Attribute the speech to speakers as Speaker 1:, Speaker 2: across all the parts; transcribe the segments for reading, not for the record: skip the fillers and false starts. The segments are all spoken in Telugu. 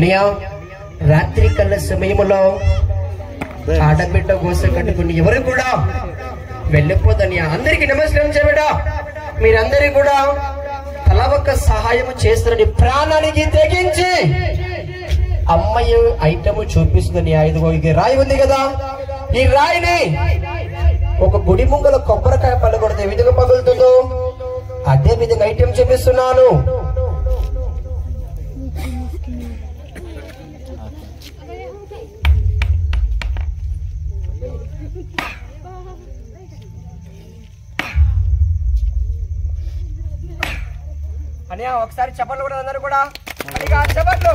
Speaker 1: అనియా రాత్రి కళ్ళ సమయంలో ఆడబిడ్డ గోస కట్టుకుని ఎవరు కూడా వెళ్ళిపోదనియా. అందరికి నమస్కారం చేయబడా. మీరందరూ కూడా తల ఒక్క సహాయం చేస్తారని ప్రాణానికి తెగించి అమ్మాయి ఐటమ్ చూపిస్తుందని. ఇదిగో ఇది రాయి ఉంది కదా, ఈ రాయిని ఒక గుడి ముంగల కొబ్బరికాయ పలగొడితే విధంగా పగులుతుందో అదే విధంగా ఐటమ్ చూపిస్తున్నాను. అని ఒకసారి చప్పట్లు కూడా అందరూ కూడా చప్పట్లు.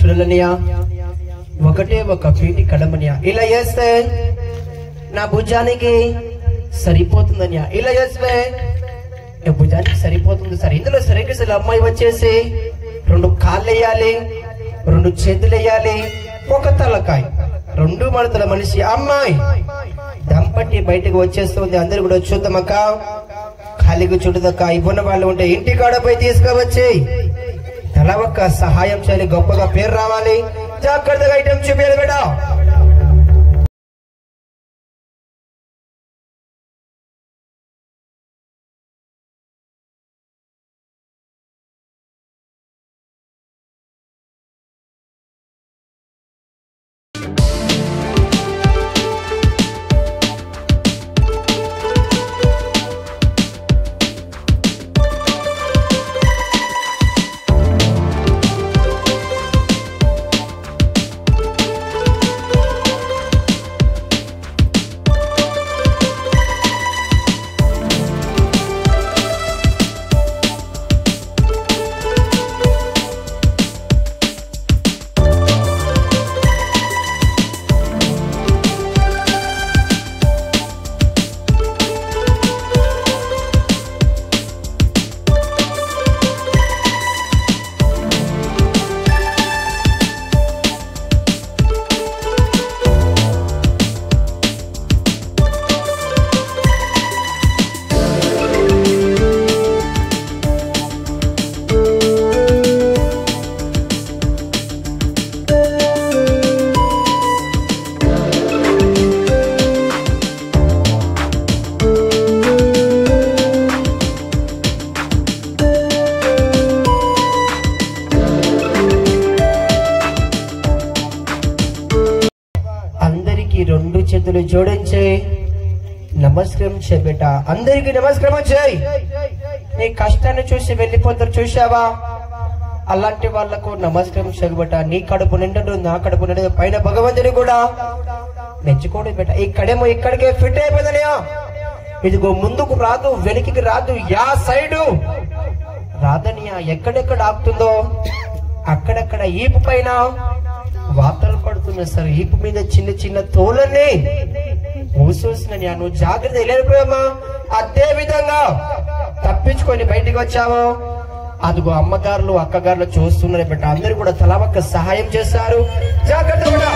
Speaker 1: చూడాలనియా ఒకటే ఒక పీటి కడమనియా. ఇలా చేస్తే నా భుజానికి సరిపోతుందనియా. ఇలా చేస్తే భుజానికి సరిపోతుంది సార్. ఇందులో సరిగ్గా అమ్మాయి వచ్చేసి 2 కాళ్ళు వేయాలి, 2 చేతులు వేయాలి, ఒక తలకాయ, 2 మడతల మనిషి. అమ్మాయి దంపటి బయటకు వచ్చేస్తుంది. అందరు కూడా చూద్దామక్క, ఖాళీగా చూడదక్క. ఇవ్వని వాళ్ళు ఉంటే ఇంటి కాడపై తీసుకువచ్చి తల ఒక్క సహాయం చేయాలి. గొప్పగా పేరు రావాలి. జాగ్రత్తగా ఐటమ్ చూపించాలి బేటా. చేతులు జోడించి నమస్కారం చేయబెట. అందరికి నమస్కారం చేయి. నీ కష్టాన్ని చూసి వెళ్ళిపోతారు చూసావా, అలాంటి వాళ్లకు నమస్కారం చేయబెట. నీ కడుపు నిండదు, నా కడుపు నిండదు, పైన భగవంతుని కూడా మెచ్చుకోవడం బెట. ఇక్కడేమో ఇక్కడికే ఫిట్ అయిపోయిందనియా. ఇదిగో ముందుకు రాదు, వెనక్కి రాదు, యా సైడు రాదనియా. ఎక్కడెక్కడ ఆపుతుందో అక్కడక్కడ ఈపు పైన వాతలు పడుతున్నాయి సార్. ఈపు మీద చిన్న చిన్న తోలన్నీ ఊసూసిన నువ్వు జాగ్రత్త వెళ్ళిపోయామా. అదే విధంగా తప్పించుకొని బయటికి వచ్చాము. అదిగో అమ్మగారులు అక్కగారులు చూస్తున్నారు బట్ అందరూ కూడా తలా ఒక్క సహాయం చేస్తారు. జాగ్రత్త కూడా.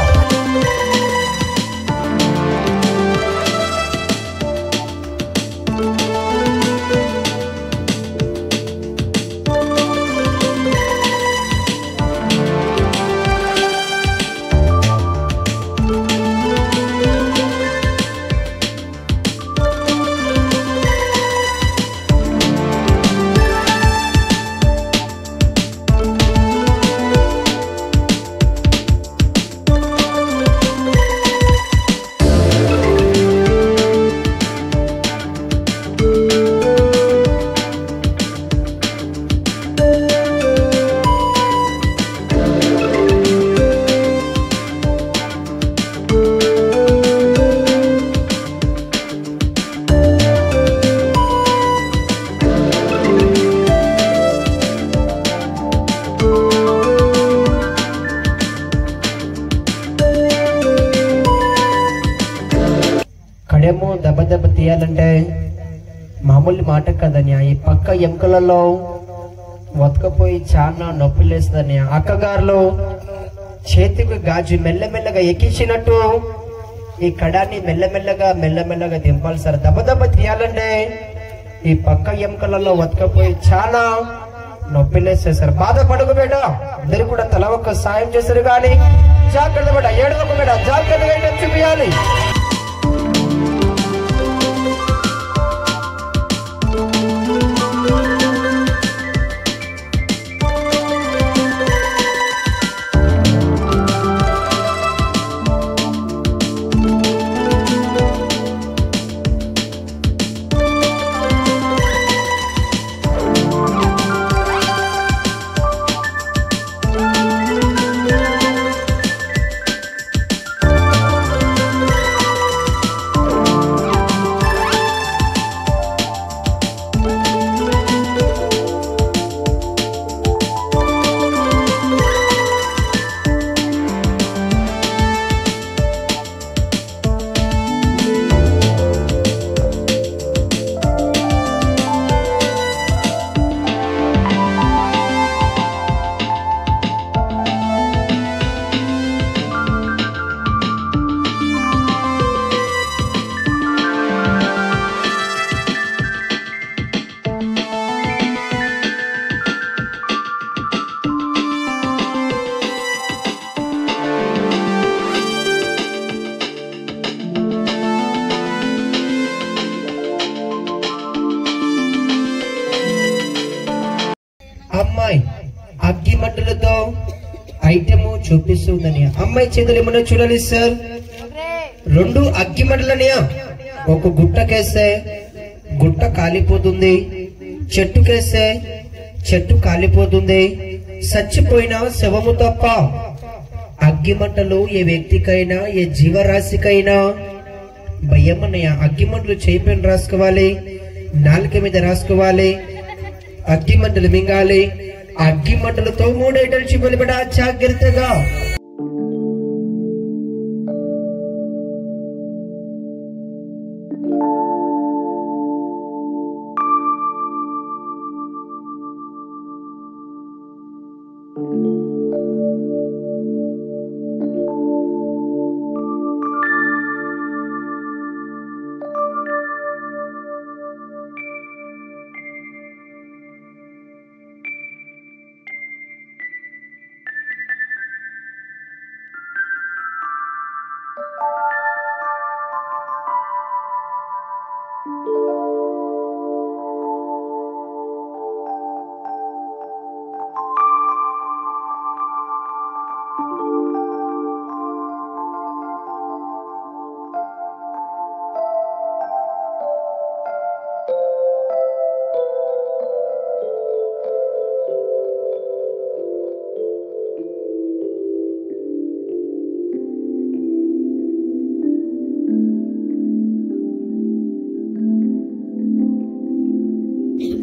Speaker 1: కడేమో దెబ్బ దెబ్బ తీయాలంటే మామూలు మాట కదన్యా. ఈ పక్క ఎముకలలో వతకపోయి చాలా నొప్పి లేస్తుందని అక్కగారులు చేతికి గాజు మెల్లమెల్లగా ఎక్కించినట్టు ఈ కడాన్ని మెల్లమెల్లగా దింపాలి సార్. దెబ్బ దెబ్బ తీయాలంటే ఈ పక్క ఎముకలలో వతకపోయి చాలా నొప్పి లేస్తుంది సార్. బాధపడకు బేట, అందరు కూడా తల ఒక్క సాయం చేశారు కానీ జాగ్రత్త బేట, ఏడవకు బేట, జాగ్రత్తగా చూపించాలి. అమ్మాయి అగ్గి మంటలతో ఐటమ్ చూపిస్తుందని అమ్మాయి చేతులు ఏమన్నా చూడాలి సార్. 2 అగ్గి మంటలనియా ఒక గుట్టకేస్తే గుట్ట కాలిపోతుంది, చెట్టుకేస్తే చెట్టు కాలిపోతుంది, చచ్చిపోయిన శవము తప్ప. అగ్గి మంటలు ఏ వ్యక్తికైనా ఏ జీవరాశికైనా భయమన్నయ్య. అగ్గి మంటలు చేయిపోయిన రాసుకోవాలి, నాలుక మీద రాసుకోవాలి, అగ్గి మంటలు మింగాలి. అగ్గి మంటలతో 3 ఐటలు చూపాలి బిడ్డ, జాగ్రత్తగా.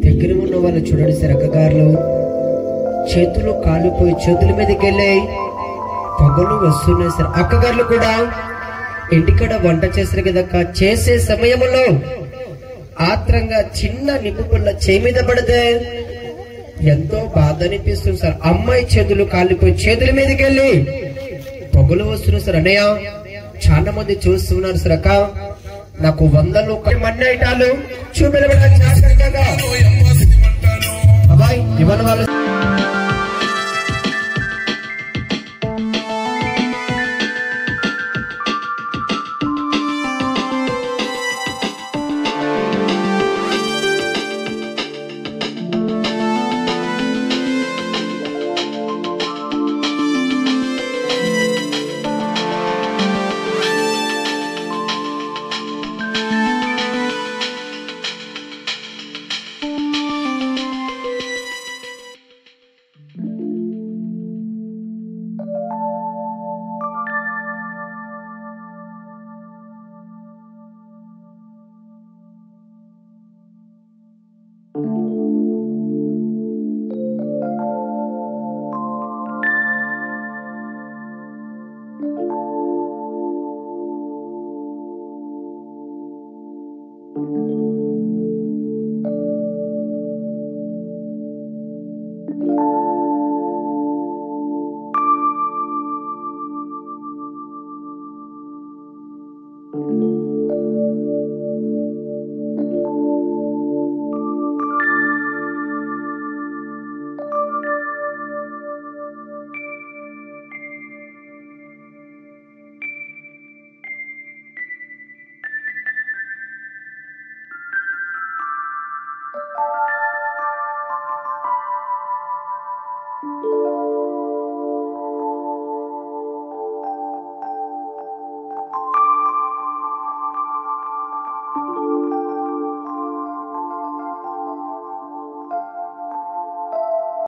Speaker 1: దగ్గర ఉన్న వాళ్ళు చూడండి సార్. అక్కగారులు చేతులు కాలిపోయి చేతుల మీదకి వెళ్ళాయి, పొగలు వస్తున్నాయి సార్. అక్కగారులు కూడా ఇంటికడ వంట చేస్తారు కదా, చేసే సమయంలో ఆత్రంగా చిన్న నిప్పు పుల్ల చేయి మీద పడితే ఎంతో బాధ అనిపిస్తుంది సార్. అమ్మాయి చేతులు కాలిపోయి చేతుల మీదకి వెళ్ళి పొగలు వస్తున్నాయి సార్. అన్నయ్య చాలా మంది చూస్తున్నారు సార్. అక్క నాకు 100 మన్ని ఐటాలు చూపెట్టబడి జాగ్రత్తగా అబ్బాయి ఇవ్వని వాళ్ళు